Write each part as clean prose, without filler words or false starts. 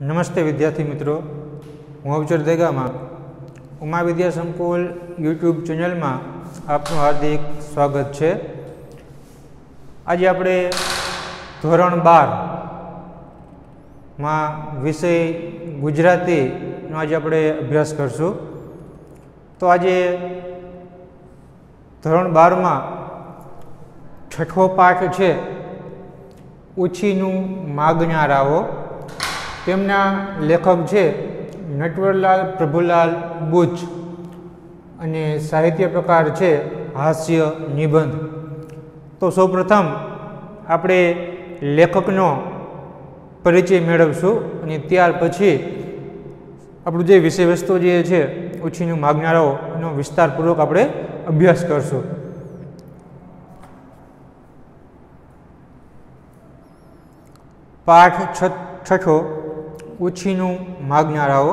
નમસ્તે વિદ્યાર્થી મિત્રો, હું અવચર દેગામાં ઉમા વિદ્યા સંકુલ યુટ્યુબ ચેનલમાં આપનું હાર્દિક સ્વાગત છે। આજે આપણે ધોરણ 12માં વિષય ગુજરાતીનો આજે આપણે અભ્યાસ કરશું। તો આજે ધોરણ 12માં છઠ્ઠો પાઠ છે ઉછીનું માગનારાઓ। તેમના લેખક છે નટવરલાલ પ્રભુલાલ બુચ અને સાહિત્ય પ્રકાર છે હાસ્ય નિબંધ। તો સૌપ્રથમ આપણે લેખકનો પરિચય મેળવશું અને ત્યાર પછી આપણું જે વિષય વસ્તુ જે છે ઉછીનું માગનારાઓ એનો વિસ્તારપૂર્વક આપણે અભ્યાસ કરશું। પાઠ છઠ્ઠો ઉછીનું માગનારાઓ।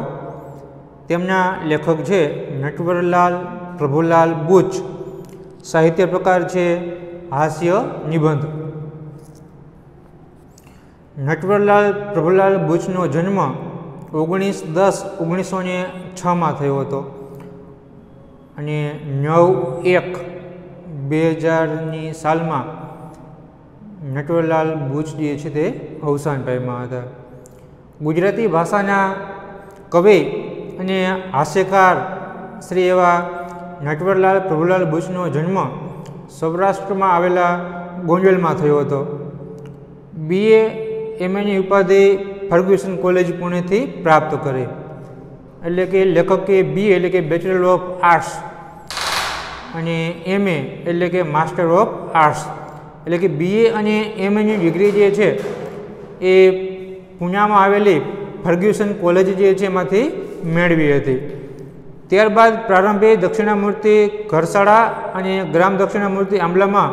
તેમના લેખક છે નટવરલાલ પ્રભુલાલ બુચ, સાહિત્ય પ્રકાર છે હાસ્ય નિબંધ। નટવરલાલ પ્રભુલાલ બુચનો જન્મ 19/10/1906 થયો હતો અને 9/1/2000 સાલમાં નટવરલાલ બુચ જે છે તે અવસાન પામ્યા હતા। ગુજરાતી ભાષાના કવિ અને હાસ્યકાર શ્રી એવા નટવરલાલ પ્રભુલાલ બુચનો જન્મ સૌરાષ્ટ્રમાં આવેલા ગોંડલમાં થયો હતો। BA MAની ઉપાધિ ફર્ગ્યુસન કોલેજ પુણેથી પ્રાપ્ત કરી, એટલે કે લેખકે BA એટલે કે બેચલર ઓફ આર્ટ્સ અને MA એટલે કે માસ્ટર ઓફ આર્ટ્સ, એટલે કે BA અને MAની ડિગ્રી જે છે એ પુનામાં આવેલી ફર્ગ્યુસન કોલેજ જે છે એમાંથી મેળવી હતી। ત્યારબાદ પ્રારંભે દક્ષિણામૂર્તિ ઘરશાળા અને ગ્રામ દક્ષિણામૂર્તિ આંબલામાં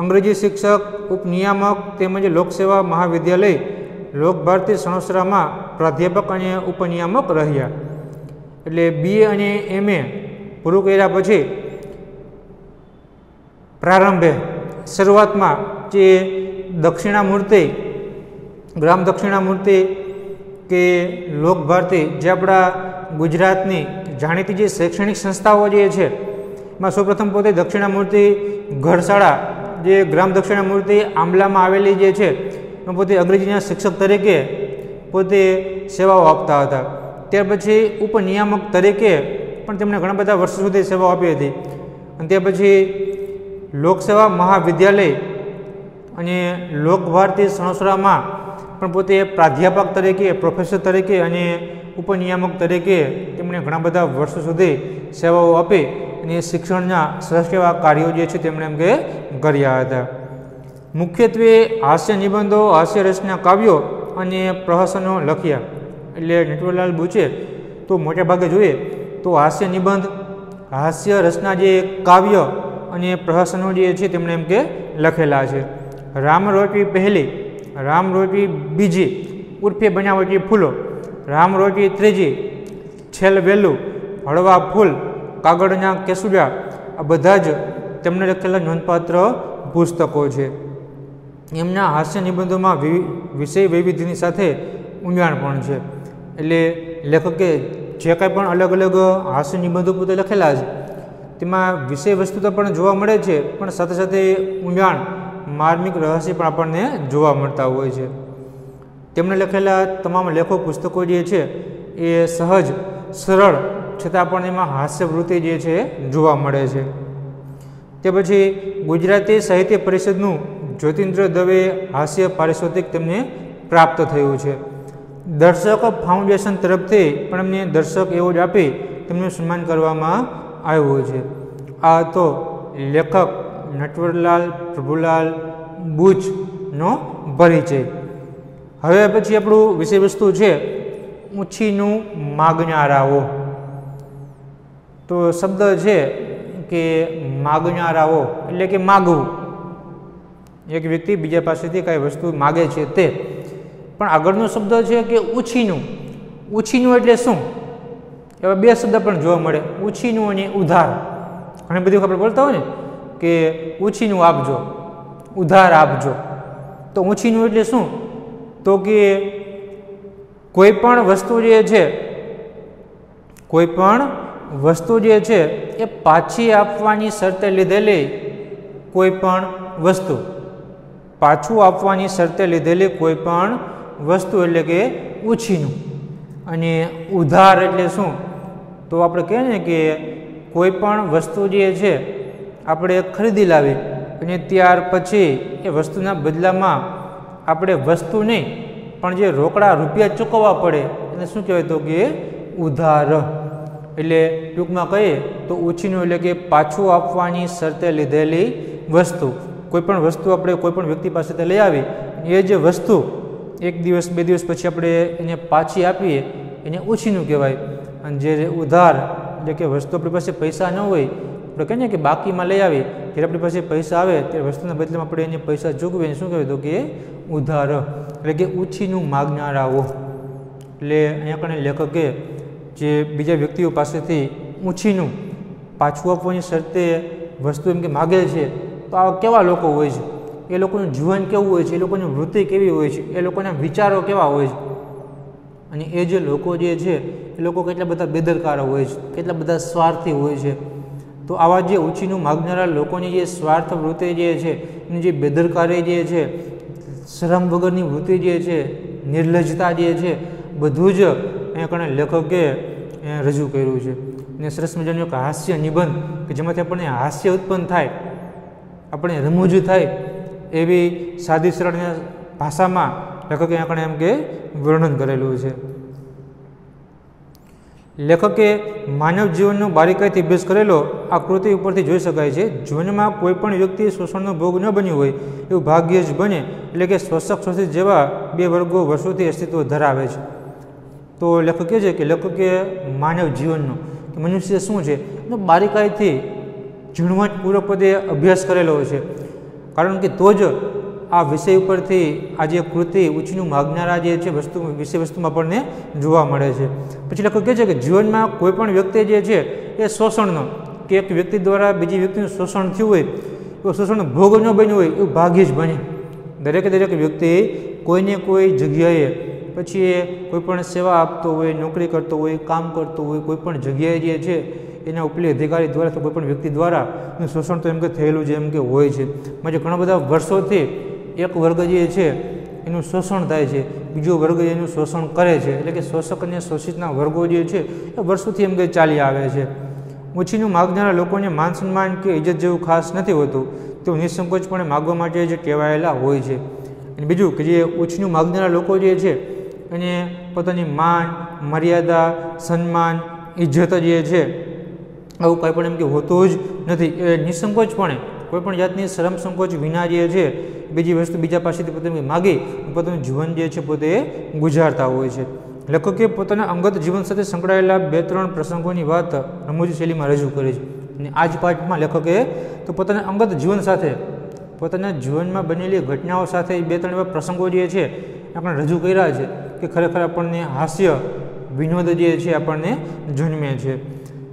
અંગ્રેજી શિક્ષક, ઉપનિયામક તેમજ લોકસેવા મહાવિદ્યાલય લોકભારતી સણોસરામાં પ્રાધ્યાપક અને ઉપનિયામક રહ્યા। એટલે BA અને MA પૂરું કર્યા પછી પ્રારંભે શરૂઆતમાં જે દક્ષિણામૂર્તિ, ગ્રામ દક્ષિણામૂર્તિ કે લોકભારતી જે આપણા ગુજરાતની જાણીતી જે શૈક્ષણિક સંસ્થાઓ જે છે એમાં સૌપ્રથમ પોતે દક્ષિણામૂર્તિ ઘરશાળા જે ગ્રામ દક્ષિણામૂર્તિ આંબલામાં આવેલી જે છે એમાં પોતે અંગ્રેજીના શિક્ષક તરીકે પોતે સેવાઓ આપતા હતા। ત્યાર પછી ઉપનિયામક તરીકે પણ તેમણે ઘણા બધા વર્ષો સુધી સેવાઓ આપી હતી અને ત્યાર પછી લોકસેવા મહાવિદ્યાલય અને લોકભારતી સણોસરામાં પણ પોતે પ્રાધ્યાપક તરીકે, પ્રોફેસર તરીકે અને ઉપનિયામક તરીકે તેમણે ઘણા બધા વર્ષો સુધી સેવાઓ આપી અને શિક્ષણના શ્રેષ્ઠ એવા કાર્યો જે છે તેમણે એમ કે કર્યા હતા। મુખ્યત્વે હાસ્ય નિબંધો, હાસ્ય રસના કાવ્યો અને પ્રહસનો લખ્યા। એટલે નટવરલાલ બુચે તો મોટા ભાગે જોઈએ તો હાસ્ય નિબંધ, હાસ્ય રસના જે કાવ્ય અને પ્રહસનો જે છે તેમણે એમ કે લખેલા છે। રામરોટી પહેલી, રામરોટી બીજી ઉર્ફે બનાવટી ફૂલો, રામરોટી ત્રીજી, છેલ વહેલું, હળવા ફૂલ, કાગળના કેસુડા, આ બધા જ તેમણે લખેલા નોંધપાત્ર પુસ્તકો છે। એમના હાસ્ય નિબંધોમાં વિષય વૈવિધ્યની સાથે ઊંડાણ પણ છે। એટલે લેખકે જે કાંઈ પણ અલગ અલગ હાસ્ય નિબંધો પોતે લખેલા છે તેમાં વિષય વસ્તુ તો પણ જોવા મળે છે, પણ સાથે સાથે ઊંડાણ, માર્મિક રહસ્ય પણ આપણને જોવા મળતા હોય છે। તેમણે લખેલા તમામ લેખો પુસ્તકો જે છે એ સહજ, સરળ છતાં આપણને એમાં હાસ્યવૃત્તિ જે છે જોવા મળે છે। તે પછી ગુજરાતી સાહિત્ય પરિષદનું જ્યોતિન્દ્ર દવે હાસ્ય પારિતોષિક તેમને પ્રાપ્ત થયું છે। દર્શક ફાઉન્ડેશન તરફથી પણ એમને દર્શક એવોર્ડ આપી તેમનું સન્માન કરવામાં આવ્યું છે। આ તો લેખક નટવરલાલ પ્રભુલાલ બુચનો પરિચય। હવે પછી આપણું વિષય વસ્તુ છે ઉછીનું માગનારાઓ। તો શબ્દ છે કે માગનારાઓ એટલે કે માગવું, એક વ્યક્તિ બીજા પાસેથી કાંઈ વસ્તુ માગે છે તે, પણ આગળનો શબ્દ છે કે ઉછીનું। ઉછીનું એટલે શું? એવા બે શબ્દ પણ જોવા મળે, ઉછીનું અને ઉધાર। ઘણી બધી આપણે બોલતા હોય ને કે ઉછીનું આપજો, ઉધાર આપજો, તો ઉછીનું એટલે શું? તો કે કોઈ પણ વસ્તુ જે છે, કોઈ પણ વસ્તુ જે છે એ પાછી આપવાની શરતે લીધેલી કોઈ પણ વસ્તુ, પાછું આપવાની શરતે લીધેલી કોઈ પણ વસ્તુ એટલે કે ઉછીનું. અને ઉધાર એટલે શું? તો આપણે કહીએ ને કે કોઈ પણ વસ્તુ જે છે આપણે ખરીદી લાવી અને ત્યાર પછી એ વસ્તુના બદલામાં આપણે વસ્તુ નહીં પણ જે રોકડા રૂપિયા ચૂકવવા પડે એને શું કહેવાય? તો કે ઉધાર. એટલે ટૂંકમાં કહીએ તો ઉછીનું એટલે કે પાછું આપવાની શરતે લીધેલી વસ્તુ. કોઈ પણ વસ્તુ આપણે કોઈ પણ વ્યક્તિ પાસેથી લઈ આવી, એ જે વસ્તુ 1 દિવસ 2 દિવસ પછી આપણે એને પાછી આપીએ એને ઉછીનું કહેવાય. અને જે ઉધાર એટલે કે વસ્તુ આપણી પાસે પૈસા ન હોય, આપણે કહીએ કે બાકીમાં લઈ આવી, જ્યારે આપણી પાસે પૈસા આવે ત્યારે વસ્તુના બદલામાં આપણે એને પૈસા ચૂકવીએ શું કહેવાય? તો કે ઉધાર એટલે કે ઉછીનું માગનારાઓ. એટલે અહીંયા કણે લેખકે જે બીજા વ્યક્તિઓ પાસેથી ઉછીનું પાછું આપવાની શરતે વસ્તુ એમ કે માગે છે, તો આ કેવા લોકો હોય છે? એ લોકોનું જીવન કેવું હોય છે? એ લોકોની વૃત્તિ કેવી હોય છે? એ લોકોના વિચારો કેવા હોય છે? અને એ જે લોકો જે છે એ લોકો કેટલા બધા બેદરકાર હોય છે, કેટલા બધા સ્વાર્થી હોય છે. તો આવા જે ઉછીનું માગનારા લોકોની જે સ્વાર્થ વૃત્તિ જે છે, એની જે બેદરકારી જે છે, શરમ વગરની વૃત્તિ જે છે, નિર્લજ્જતા જે છે, બધું જ અહીંયા કણે લેખકે રજૂ કર્યું છે. અને સરસ મજાનું એક હાસ્ય નિબંધ કે જેમાંથી આપણને હાસ્ય ઉત્પન્ન થાય, આપણે રમૂજ થાય એવી સાદી સરળ ભાષામાં લેખકે અહીંયા કણે એમ કે વર્ણન કરેલું છે. લેખકે માનવ જીવનનો બારીકાઈથી અભ્યાસ કરેલો આ કૃતિ ઉપરથી જોઈ શકાય છે. જીવનમાં કોઈ પણ વ્યક્તિ શોષણનો ભોગ ન બન્યું હોય એવું ભાગ્ય જ બને. એટલે કે શોષક શોષિત જેવા બે વર્ગો વર્ષોથી અસ્તિત્વ ધરાવે છે. તો લેખક કહે છે કે લેખકે માનવ જીવનનો કે મનુષ્ય શું છે એનો બારીકાઈથી ઝીણવટપૂર્વક પદે અભ્યાસ કરેલો છે. કારણ કે તો જ આ વિષય ઉપરથી આ જે કૃતિ ઉછીનું માગનારા જે છે વિષય વસ્તુમાં આપણને જોવા મળે છે. પછી લેખક કહે છે કે જીવનમાં કોઈ પણ વ્યક્તિ જે છે એ શોષણનો કે એક વ્યક્તિ દ્વારા બીજી વ્યક્તિનું શોષણ થયું હોય, એવું શોષણનો ભોગ ન બન્યું હોય એવું ભાગ્યે જ બને. દરેક વ્યક્તિ કોઈને કોઈ જગ્યાએ પછી એ કોઈ પણ સેવા આપતો હોય, નોકરી કરતો હોય, કામ કરતો હોય, કોઈ પણ જગ્યાએ જે છે એના ઉપલી અધિકારી દ્વારા તો કોઈ પણ વ્યક્તિ દ્વારા એનું શોષણ તો એમ કે થયેલું છે એમ કે હોય છે. માટે ઘણા બધા વર્ષોથી એક વર્ગ જે છે એનું શોષણ થાય છે, બીજો વર્ગ એનું શોષણ કરે છે. એટલે કે શોષક અને શોષિતના વર્ગો જે છે એ વર્ષોથી એમ કે ચાલી આવે છે. ઉછીનું માગનારા લોકોને માન સન્માન કે ઇજ્જત જેવું ખાસ નથી હોતું, તેઓ નિસંકોચપણે માગવા માટે જે ટેવાયેલા હોય છે. અને બીજું કે જે ઉછીનું માગનારા લોકો જે છે એને પોતાની માન, મર્યાદા, સન્માન, ઇજ્જત જે છે આવું કંઈ પણ એમ કે હોતું જ નથી. એ નિસંકોચપણે કોઈપણ જાતની શરમ સંકોચ વિના જે છે બીજી વસ્તુ બીજા પાસેથી પોતે માગી પોતાનું જીવન જે છે પોતે ગુજારતા હોય છે. લેખકે પોતાના અંગત જીવન સાથે સંકળાયેલા 2-3 પ્રસંગોની વાત રમૂજી શૈલીમાં રજૂ કરી છે. અને આ જ પાઠમાં લેખકે તો પોતાના અંગત જીવન સાથે, પોતાના જીવનમાં બનેલી ઘટનાઓ સાથે 2-3 એવા પ્રસંગો જે છે આપણે રજૂ કર્યા છે કે ખરેખર આપણને હાસ્ય વિનોદ જે છે આપણને જન્મે છે.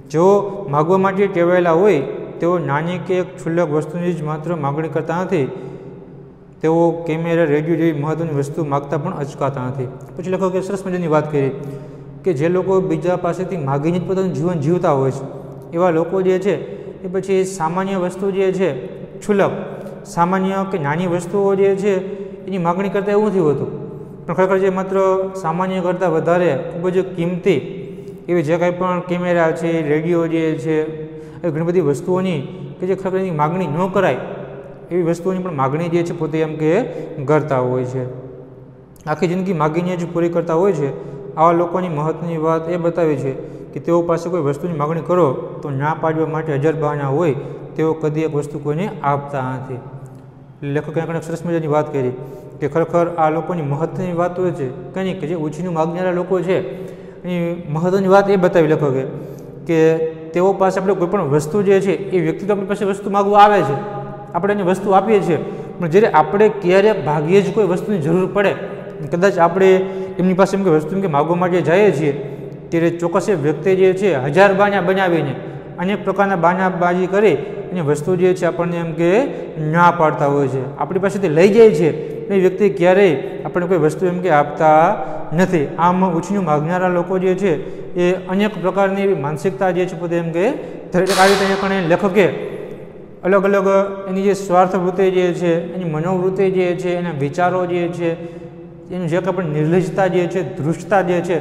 જેઓ માગવા માટે ટેવાયેલા હોય તેઓ નાની કે એક ક્ષુલ્લક વસ્તુની જ માત્ર માગણી કરતા નથી, તેઓ કેમેરા, રેડિયો જેવી મહત્ત્વની વસ્તુ માગતા પણ અચકાતા નથી. પછી લેખકે સરસ મજાની વાત કરી કે જે લોકો બીજા પાસેથી માગીને જ પોતાનું જીવન જીવતા હોય છે એવા લોકો જે છે એ પછી સામાન્ય વસ્તુ જે છે ક્ષુલ્લક, સામાન્ય કે નાની વસ્તુઓ જે છે એની માગણી કરતાં એવું નથી હોતું. પણ ખરેખર જે માત્ર સામાન્ય કરતાં વધારે ખૂબ જ કિંમતી એવી જે કાંઈ પણ કેમેરા છે, રેડિયો જે છે, એ ઘણી બધી વસ્તુઓની કે જે ખરેખર એની માગણી ન કરાય એવી વસ્તુઓની પણ માગણી જે છે પોતે એમ કે કરતા હોય છે. આખી જિંદગી માગીને જ પૂરી કરતા હોય છે. આવા લોકોની મહત્ત્વની વાત એ બતાવી છે કે તેઓ પાસે કોઈ વસ્તુની માગણી કરો તો ના પાડવા માટે 1000 બહાના હોય, તેઓ કદી એક વસ્તુ કોઈને આપતા નથી. લેખકે આપણે સરસ મજાની વાત કરી કે ખરેખર આ લોકોની મહત્ત્વની વાત હોય છે કંઈ કે જે ઉછીનું માગનારા લોકો છે એની મહત્ત્વની વાત એ બતાવી લેખકે કે તેઓ પાસે આપણે કોઈ પણ વસ્તુ જે છે એ વ્યક્તિ તો આપણી પાસે વસ્તુ માગવા આવે છે, આપણે એને વસ્તુ આપીએ છીએ, પણ જ્યારે આપણે ક્યારેક ભાગ્યે જ કોઈ વસ્તુની જરૂર પડે, કદાચ આપણે એમની પાસે એમ કે વસ્તુ એમ કે માગવા માટે જઈએ છીએ ત્યારે ચોક્કસ એ વ્યક્તિ જે છે 1000 બહાના બનાવીને અનેક પ્રકારના બહાનાબાજી કરી અને વસ્તુ જે છે આપણને એમ કે ના પાડતા હોય છે, આપણી પાસેથી લઈ જાય છે એ વ્યક્તિ ક્યારેય આપણે કોઈ વસ્તુ એમ કે આપતા નથી. આમ ઉછીનું માગનારા લોકો જે છે એ અનેક પ્રકારની એવી માનસિકતા જે છે પોતે એમ કે આ રીતે અહીંયા લેખકે અલગ અલગ એની જે સ્વાર્થ વૃત્તિ જે છે, એની મનોવૃત્તિ જે છે, એના વિચારો જે છે, એનું જે કંઈ પણ નિર્લજ્જતા જે છે, ધૃષ્ટતા જે છે,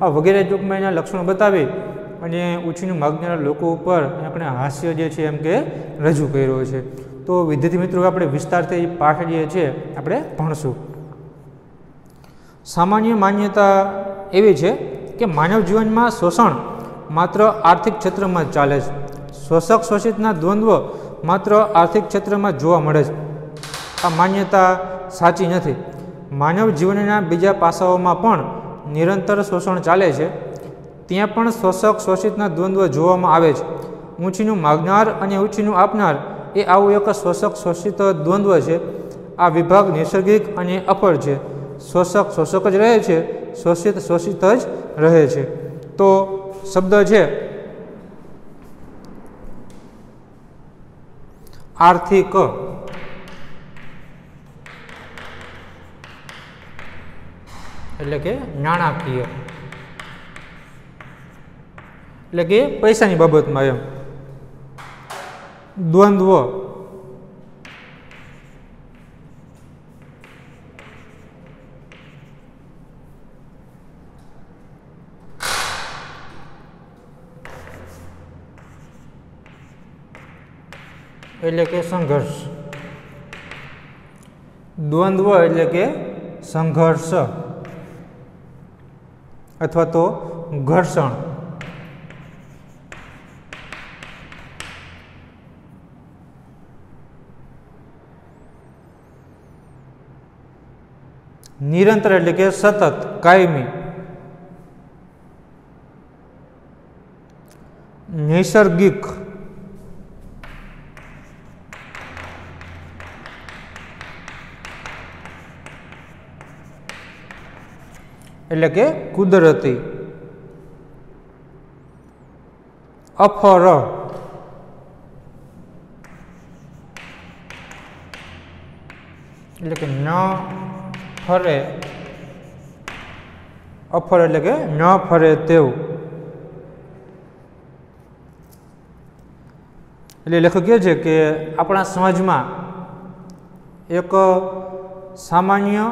આ વગેરે ટૂંકમાં એના લક્ષણો બતાવી અને ઉછીનું માગનારા લોકો ઉપર આપણે હાસ્ય જે છે એમ કે રજૂ કર્યો છે. તો વિદ્યાર્થી મિત્રો આપણે વિસ્તારથી પાઠ જે છે આપણે ભણશું. સામાન્ય માન્યતા એવી છે કે માનવ જીવનમાં શોષણ માત્ર આર્થિક ક્ષેત્રમાં જ ચાલે છે. શોષક શોષિતના દ્વંદ્વ માત્ર આર્થિક ક્ષેત્રમાં જોવા મળે છે. આ માન્યતા સાચી નથી. માનવ જીવનના બીજા પાસાઓમાં પણ નિરંતર શોષણ ચાલે છે. ત્યાં પણ શોષક શોષિતના દ્વંદ્વ જોવામાં આવે છે. ઊંચીનું માગનાર અને ઊંચીનું આપનાર એ આવું એક શોષક શોષિત દ્વંદ્વ છે. આ વિભાગ નૈસર્ગિક અને અફળ છે. શોષક શોષક જ રહે છે, શોષિત શોષિત જ રહે છે. તો શબ્દ છે આર્થિક, એટલે કે નાણાકીય, એટલે કે પૈસાની બાબતમાં એમ દ્વંદ્વ એટલે કે સંઘર્ષ. દ્વંદ્વ એટલે કે સંઘર્ષ અથવા તો ઘર્ષણ. નિરંતર એટલે કે સતત, કાયમી. નૈસર્ગિક એટલે કે કુદરતી. અફર એટલે કે ન ફરે, અફર એટલે કે ન ફરે તેવું. એટલે લેખક કહે છે કે આપણા સમાજમાં એક સામાન્ય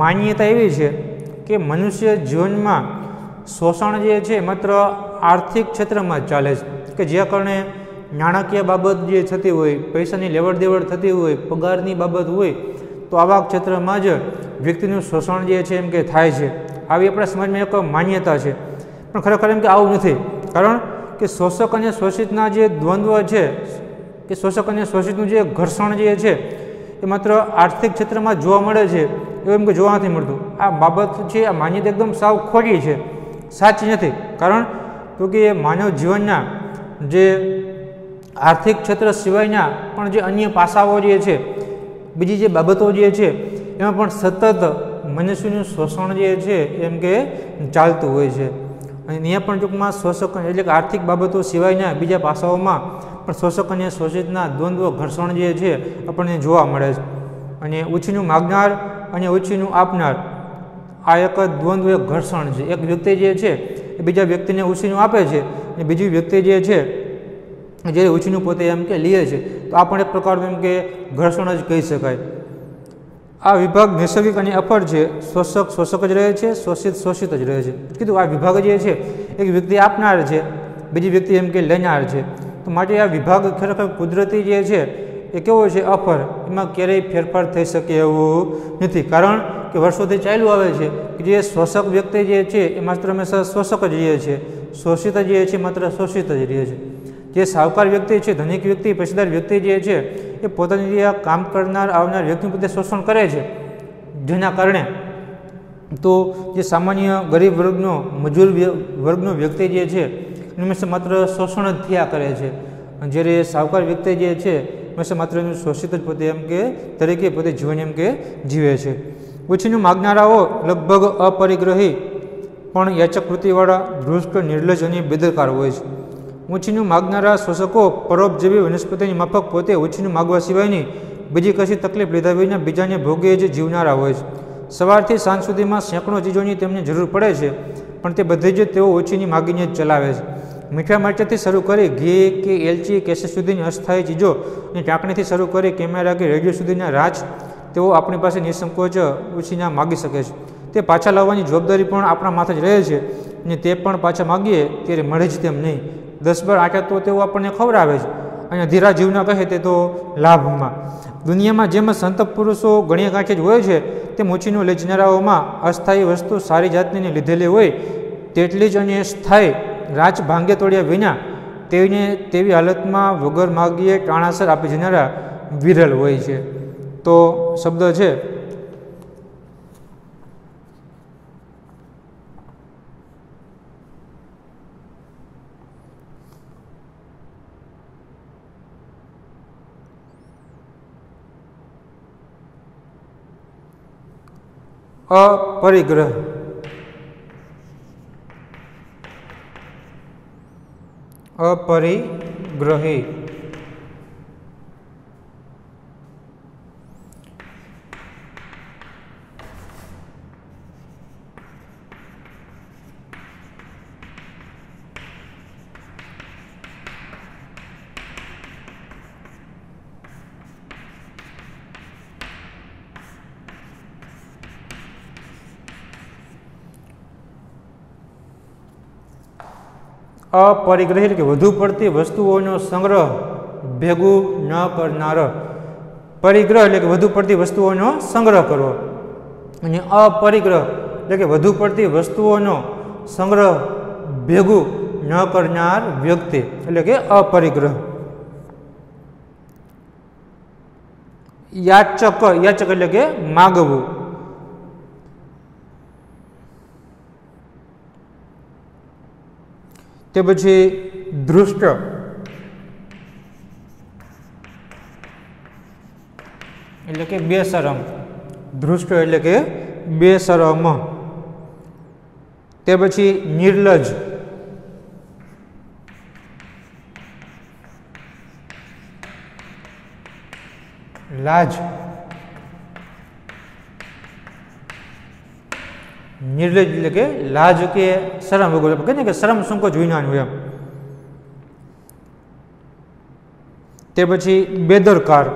માન્યતા એવી છે કે મનુષ્ય જીવનમાં શોષણ જે છે માત્ર આર્થિક ક્ષેત્રમાં જ ચાલે છે, કે જે કારણે નાણાકીય બાબત જે થતી હોય, પૈસાની લેવડ દેવડ થતી હોય, પગારની બાબત હોય, તો આવા ક્ષેત્રમાં જ વ્યક્તિનું શોષણ જે છે એમ કે થાય છે. આવી આપણા સમાજમાં એક માન્યતા છે. પણ ખરેખર એમ કે આવું નથી. કારણ કે શોષક અને શોષિતના જે દ્વંદ્વ છે, કે શોષક અને શોષિતનું જે ઘર્ષણ જે છે એ માત્ર આર્થિક ક્ષેત્રમાં જોવા મળે છે એવું એમ કે જોવા નથી મળતું. આ બાબત છે, આ માન્યતા એકદમ સાવ ખોટી છે, સાચી નથી. કારણ તો કે માનવ જીવનના જે આર્થિક ક્ષેત્ર સિવાયના પણ જે અન્ય પાસાઓ જે છે, બીજી જે બાબતો જે છે એમાં પણ સતત મનુષ્યનું શોષણ જે છે એમ કે ચાલતું હોય છે. અને અહીંયા પણ ટૂંકમાં શોષક એટલે કે આર્થિક બાબતો સિવાયના બીજા પાસાઓમાં પણ શોષક અને શોષિતના દ્વંદ્વ ઘર્ષણ જે છે આપણને જોવા મળે છે. અને ઉછીનું માગનાર અને ઉછીનું આપનાર આ એક દ્વંદ્વ, એક ઘર્ષણ છે. એક વ્યક્તિ જે છે એ બીજા વ્યક્તિને ઉછીનું આપે છે અને બીજી વ્યક્તિ જે છે જે ઉછીનું પોતે એમ કે લે છે. તો આ પણ એક પ્રકારનું એમ કે ઘર્ષણ જ કહી શકાય. આ વિભાગ નૈસર્ગિક અને અફળ છે. શોષક શોષક જ રહે છે, શોષિત શોષિત જ રહે છે. કીધું આ વિભાગ જે છે એક વ્યક્તિ આપનાર છે, બીજી વ્યક્તિ એમ કે લેનાર છે. તો માટે આ વિભાગ ખરેખર કુદરતી જે છે એ કેવો છે? અફર. એમાં ક્યારેય ફેરફાર થઈ શકે એવું નથી. કારણ કે વર્ષોથી ચાલ્યું આવે છે કે જે શોષક વ્યક્તિ જે છે એ માત્ર હંમેશા શોષક જ રહે છે, શોષિત જે છે માત્ર શોષિત જ રહે છે. જે સાહુકાર વ્યક્તિ છે, ધનિક વ્યક્તિ, પેશીદાર વ્યક્તિ જે છે એ પોતાની કામ કરનાર આવનાર વ્યક્તિનું પોતે શોષણ કરે છે, જેના કારણે તો જે સામાન્ય ગરીબ વર્ગનો, મજૂર વર્ગનો વ્યક્તિ જે છે હંમેશા માત્ર શોષણ જ થયા કરે છે. જ્યારે સાહુકાર વ્યક્તિ જે છે હંમેશા માત્ર એનું શોષિત જ પોતે એમ કે તરીકે પોતે જીવન એમ કે જીવે છે. ઉછીનું માગનારાઓ લગભગ અપરિગ્રહી પણ યાચક વૃત્તિવાળા, દૃષ્ટ, નિર્લજ અને બેદરકાર હોય છે. ઉછીનું માગનારા શોષકો પરોપજીવી વનસ્પતિની માફક પોતે ઉછીનું માગવા સિવાયની બીજી કશી તકલીફ લીધા વિના બીજાને ભોગે જ જીવનારા હોય છે. સવારથી સાંજ સુધીમાં સેંકડો ચીજોની તેમને જરૂર પડે છે, પણ તે બધી જ તેઓ ઓછીની માગીને જ ચલાવે છે. મીઠા મરચાંથી શરૂ કરી ઘી કે એલચી કેસર સુધીની અસ્થાયી ચીજો અને ટાંકણીથી શરૂ કરી કેમેરા કે રેડિયો સુધીના રાજ તેઓ આપણી પાસે નિસંકોચ ઓછીના માગી શકે છે. તે પાછા લાવવાની જવાબદારી પણ આપણા માથે જ રહે છે, અને તે પણ પાછા માગીએ ત્યારે મળે જ તેમ નહીં. 10-12 આટા તો તેઓ આપણને ખવડાવે છે, અને અધીરા જીવના કહે તે તો લાભમાં. દુનિયામાં જેમ સંત પુરુષો ગણ્યા ગાંઠે જ હોય છે, તેમ ઓછીનું લઈ જનારાઓમાં અસ્થાયી વસ્તુ સારી જાતની લીધેલી હોય તેટલી જ અને સ્થાયી રાચ ભાંગે તોડ્યા વિના તેવી હાલતમાં વગર માગીએ ટાણાસર આપી જનારા વિરલ હોય છે. તો શબ્દ છે અપરિગ્રહ. અપરિગ્રહી. અપરિગ્રહી એટલે કે વધુ પડતી વસ્તુઓનો સંગ્રહ ભેગું ન કરનાર. પરિગ્રહ એટલે કે વધુ પડતી વસ્તુઓનો સંગ્રહ કરવો, અને અપરિગ્રહ એટલે કે વધુ પડતી વસ્તુઓનો સંગ્રહ ભેગું ન કરનાર વ્યક્તિ એટલે કે અપરિગ્રહ. યાચક. યાચક એટલે કે માગવું. તે પછી ધૃષ્ટ. એટલે કે બેશરમ. ધૃષ્ટ એટલે કે બેશરમ. તે પછી નિર્લજ. લાજ. નિર્લજ એટલે કે લાજ કે શરમ વગર કહે ને કે શરમ સંકોચ વિનાનું એમ. તે પછી બેદરકાર.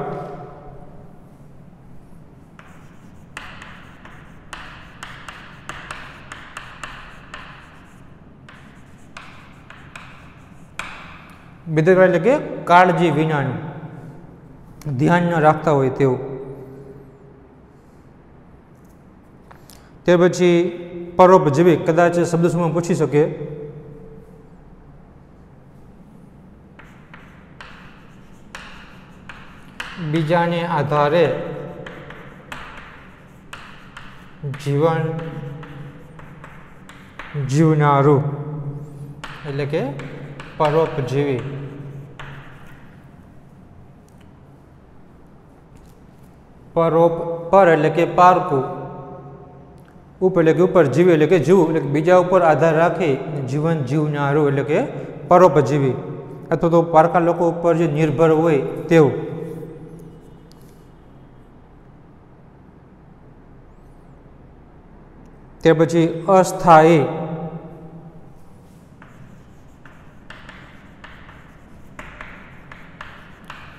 બેદરકાર એટલે કે કાળજી વિનાનું, ધ્યાન ન રાખતા હોય તેવું. તે પછી પરોપજીવી. કદાચ શબ્દ સમૂહ પૂછી શકે બીજાને આધારે જીવન જીવનારું એટલે કે પરોપજીવી. પર એટલે કે પારકું. ઉપ એટલે કે ઉપર, જીવી એટલે કે જીવવું એટલે કે બીજા ઉપર આધાર રાખી જીવન જીવનારું એટલે કે પરોપજીવી, અથવા તો પારકા લોકો ઉપર જે નિર્ભર હોય તેવું. તે પછી અસ્થાયી.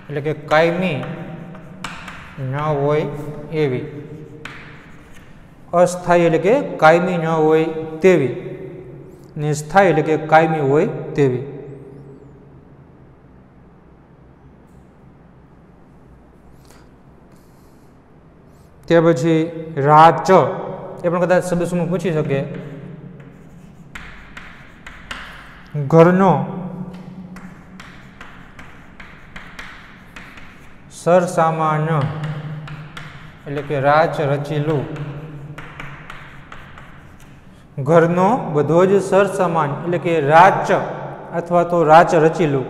એટલે કે કાયમી ન હોય એવી. અસ્થાયી એટલે કે કાયમી ન હોય તેવી, ને સ્થાયી એટલે કે કાયમી હોય તેવી. તે પછી રાચ. એ પણ કદાચ શબ્દ સમૂહ પૂછી શકે. ઘરનો સરસામાન એટલે કે રાચ રચેલું. ઘરનો બધો જ સરસામાન એટલે કે રાચ અથવા તો રાચ રચેલું.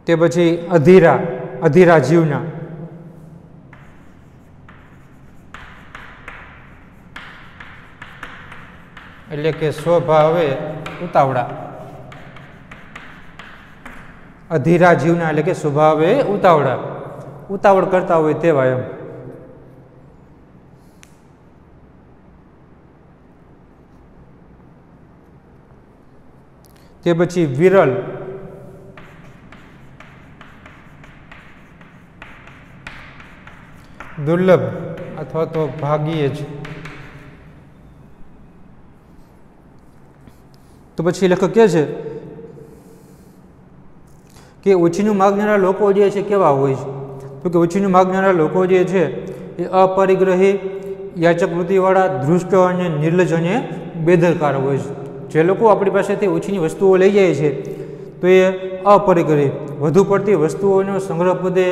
તે પછી અધીરા. અધીરા જીવના. એટલે કે સ્વભાવે ઉતાવળા. અધીરા જીવના એટલે કે સ્વભાવે ઉતાવળા, ઉતાવળ કરતા હોય તેવા એમ. તે પછી વિરલ, દુર્લભ અથવા તો ભાગ્યે જ. તો પછી લેખક કહે છે કે ઓછીનું માગનારા લોકો જે છે કેવા હોય છે? તો કે ઓછીનું માગનારા લોકો જે છે એ અપરિગ્રહી, યાચક વૃત્તિવાળા, ધૃષ્ટ અને નિર્લજ અને બેદરકાર હોય છે. જે લોકો આપણી પાસેથી ઓછીની વસ્તુઓ લઈ જાય છે તો એ અપરિગ્રહી, વધુ પડતી વસ્તુઓનો સંગ્રહ પોતે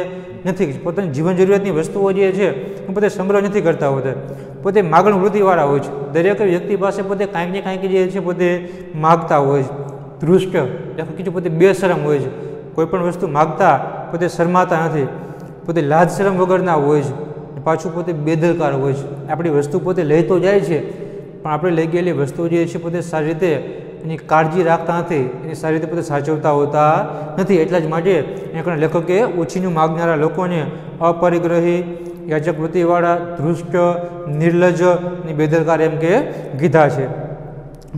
નથી, પોતાની જીવન જરૂરિયાતની વસ્તુઓ જે છે એ પોતે સંગ્રહ નથી કરતા હોતા, પોતે માગણ વૃત્તિવાળા હોય છે. દરેક વ્યક્તિ પાસે પોતે કાંઈક ને કાંઈક જે છે પોતે માગતા હોય છે. ધૃષ્ટ એટલે કીધું પોતે બેશરમ હોય છે, કોઈ પણ વસ્તુ માગતા પોતે શરમાતા નથી, પોતે લાજ શરમ વગરના હોય છે, પાછું પોતે બેદરકાર હોય છે. આપણી વસ્તુ પોતે લઈ તો જાય છે પણ આપણે લઈ ગયેલી વસ્તુ જે છે પોતે સારી રીતે એની કાળજી રાખતા નથી, એની સારી રીતે પોતે સાચવતા હોતા નથી. એટલા જ માટે એને લેખકે ઓછીનું માગનારા લોકોને અપરિગ્રહી, યાચક વૃત્તિવાળા, ધૃષ્ટ, નિર્લજ અને બેદરકાર એમ કે કીધા છે.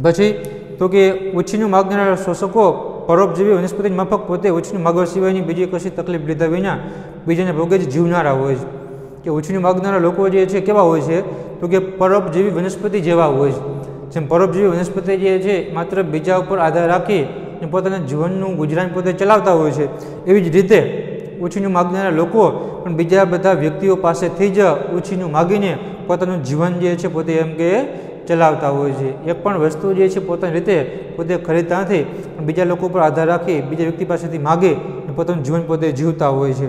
પછી તો કે ઓછીનું માગનારા શોષકો પરોપજીવી વનસ્પતિ માફક પોતે ઓછીનું માગવા સિવાયની બીજી કશી તકલીફ લીધા વિના બીજાને ભોગે જ જીવનારા હોય છે. કે ઓછીનું માગનારા લોકો જે છે કેવા હોય છે? તો કે પરોપજીવી વનસ્પતિ જેવા હોય છે. જેમ પરોપજીવી વનસ્પતિ જે છે માત્ર બીજા ઉપર આધાર રાખી અને પોતાના જીવનનું ગુજરાન પોતે ચલાવતા હોય છે, એવી જ રીતે ઓછીનું માગનારા લોકો પણ બીજા બધા વ્યક્તિઓ પાસેથી જ ઓછીનું માગીને પોતાનું જીવન જે છે પોતે એમ કે ચલાવતા હોય છે. એક પણ વસ્તુ જે છે પોતાની રીતે પોતે ખરીદતા નથી પણ બીજા લોકો પર આધાર રાખી બીજા વ્યક્તિ પાસેથી માગે અને પોતાનું જીવન પોતે જીવતા હોય છે.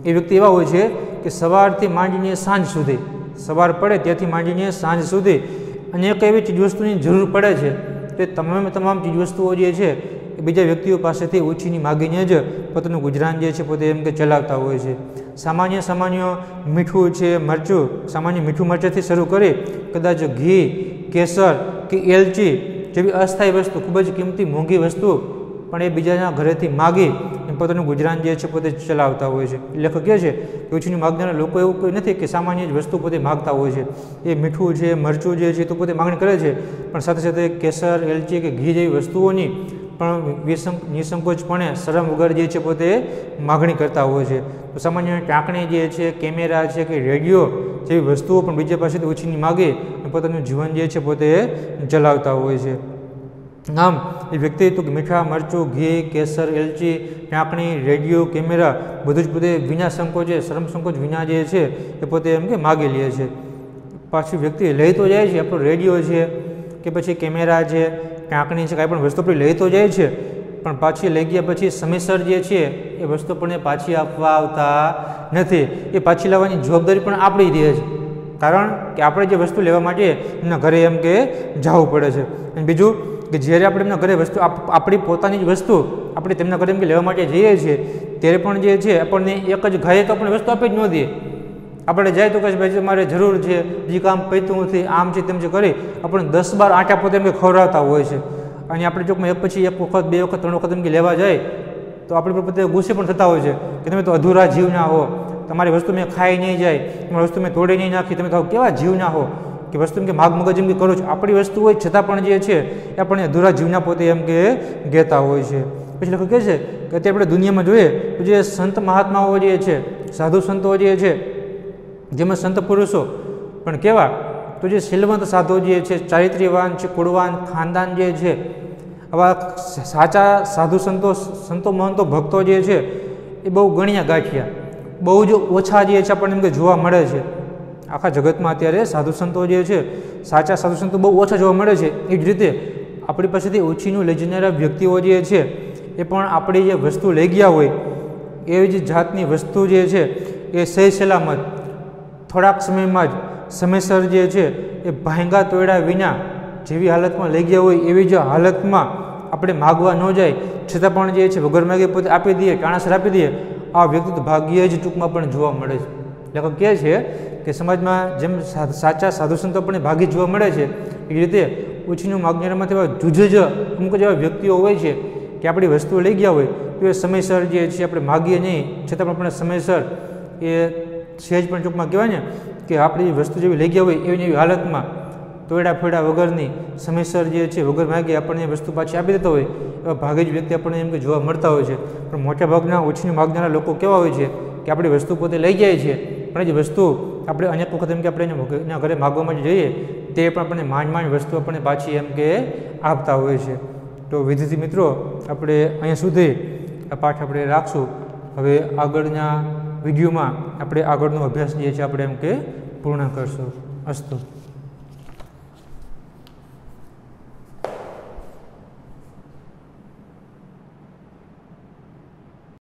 એ વ્યક્તિ એવા હોય છે કે સવારથી માંડીને સાંજ સુધી, સવાર પડે ત્યાંથી માંડીને સાંજ સુધી અનેક એવી ચીજવસ્તુની જરૂર પડે છે તે તમામ ચીજવસ્તુઓ જે છે એ બીજા વ્યક્તિઓ પાસેથી ઓછીની માગીને જ પોતાનું ગુજરાન જે છે પોતે એમ કે ચલાવતા હોય છે. સામાન્ય મીઠું છે, મરચું, સામાન્ય મીઠું મરચાંથી શરૂ કરી કદાચ ઘી, કેસર કે એલચી જેવી અસ્થાયી વસ્તુ, ખૂબ જ કિંમતી મોંઘી વસ્તુ પણ એ બીજાના ઘરેથી માગી પોતાનું ગુજરાન જે છે પોતે ચલાવતા હોય છે. લેખક કહે છે કે ઓછીનું માગનારા લોકો એવું કોઈ નથી કે સામાન્ય જ વસ્તુ પોતે માગતા હોય છે. એ મીઠું છે, મરચું જે છે તો પોતે માગણી કરે છે પણ સાથે સાથે કેસર, એલચી કે ઘી જેવી વસ્તુઓની પણ નિસંકોચપણે શરમ વગર જે છે પોતે માગણી કરતા હોય છે. તો સામાન્ય ટાંકણી જે છે, કેમેરા છે કે રેડિયો જેવી વસ્તુઓ પણ બીજા પાસેથી ઓછીની માગે અને પોતાનું જીવન જે છે પોતે ચલાવતા હોય છે. આમ એ વ્યક્તિ તો મીઠા, મરચું, ઘી, કેસર, એલચી, ટાંકણી, રેડિયો, કેમેરા બધું જ પોતે વિના સંકોચે, શરમ સંકોચ વિના જે છે એ પોતે એમ કે માગી લે છે. પાછું વ્યક્તિ લઈ તો જાય છે, આપણો રેડિયો છે કે પછી કેમેરા છે, ટાંકણી છે, કાંઈ પણ વસ્તુ આપણી લઈ તો જાય છે પણ પાછી લઈ ગયા પછી સમયસર જે છે એ વસ્તુ પણ પાછી આપવા આવતા નથી. એ પાછી લાવવાની જવાબદારી પણ આપણી રહે છે, કારણ કે આપણે જે વસ્તુ લેવા માટે એમના ઘરે એમ કે જવું પડે છે. અને બીજું કે જ્યારે આપણે એમના ઘરે વસ્તુ આપણી પોતાની જ વસ્તુ આપણે તેમના ઘરે એમ કે લેવા માટે જઈએ છીએ ત્યારે પણ જે છે આપણને એક જ ઘાયે તો આપણે વસ્તુ આપી જ ન દઈએ. આપણે જાય તો કહે ભાઈ મારે જરૂર છે, જે કામ પૈતું નથી, આમ છે તેમ છે કરી આપણને 10-12 આંટા પોતે એમ કે ખવડાવતા હોય છે. અને આપણે ચોકમાં એક પછી એક વખત, બે વખત, 3 વખત એમ કે લેવા જાય તો આપણે પોતે ગુસ્સે પણ થતા હોય છે કે તમે તો અધૂરા જીવના હો, તમારી વસ્તુ મેં ખાઈ નહીં જાય, તમારી વસ્તુ મેં તોડી નહીં નાખી, તમે તો કેવા જીવના હો કે વસ્તુ એમ કે માગ મગજ એમ કે કરો છો. આપણી વસ્તુ હોય છતાં પણ જે છે એ આપણને અધૂરા જીવના પોતે એમ કે કહેતા હોય છે. પછી લોકો કહે છે કે અત્યારે આપણે દુનિયામાં જોઈએ તો જે સંત મહાત્માઓ જે છે, સાધુ સંતો જે છે, જેમાં સંત પુરુષો પણ કેવા તો જે શીલવંત સાધુ જે છે, ચારિત્ર્યવાન છે, કુળવાન ખાનદાન જે છે, આવા સાચા સાધુ સંતો મહંતો ભક્તો જે છે એ બહુ ગણ્યા ગાંઠિયા, બહુ જ ઓછા જે છે આપણને એમ કે જોવા મળે છે. આખા જગતમાં અત્યારે સાધુ સંતો જે છે, સાચા સાધુ સંતો બહુ ઓછા જોવા મળે છે. એ જ રીતે આપણી પાસેથી ઓછીનું લઈ જનારા વ્યક્તિઓ જે છે એ પણ આપણી જે વસ્તુ લઈ ગયા હોય એવી જ જાતની વસ્તુ જે છે એ સહી સલામત થોડાક સમયમાં જ સમયસર જે છે એ ભાંગા તોડ્યા વિના જેવી હાલતમાં લઈ ગયા હોય એવી જ હાલતમાં આપણે માગવા ન જાય છતાં પણ જે છે વગર માગે પોતે આપી દઈએ, ટાણાસર આપી દઈએ, આ વ્યક્તિ તો ભાગ્યે જ ટૂંકમાં પણ જોવા મળે છે. લેખક કહે છે કે સમાજમાં જેમ સાચા સાધુ સંતો પણ ભાગી જોવા મળે છે એ રીતે ઓછીનું માગનારામાં તેવા જુજજ અમુક જેવા વ્યક્તિઓ હોય છે કે આપણી વસ્તુઓ લઈ ગયા હોય તો એ સમયસર જે છે આપણે માગીએ નહીં છતાં પણ આપણે સમયસર એ સહેજ પણ ટૂંકમાં કહેવાય ને કે આપણી વસ્તુ જેવી લઈ ગયા હોય એવી એવી હાલતમાં તોડા ફોડા વગરની સમયસર જે છે વગર માગી આપણને એ વસ્તુ પાછી આપી દેતા હોય એવા ભાગે જ વ્યક્તિ આપણને એમ કે જોવા મળતા હોય છે. પણ મોટાભાગના ઓછીની માગનારા લોકો કેવા હોય છે કે આપણી વસ્તુ પોતે લઈ જાય છે પણ એ વસ્તુ આપણે અનેક વખત એમ કે આપણે એના ઘરે માગવામાં જઈએ તે પણ આપણને માંડ વસ્તુ આપણને પાછી એમ કે આપતા હોય છે. તો વિદ્યાર્થી મિત્રો આપણે અહીંયા સુધી આ પાઠ આપણે રાખશું. હવે આગળના વિડીયોમાં આપણે આગળનો અભ્યાસ જે છે આપણે એમ કે પૂર્ણ કરશું. અસ્તુ.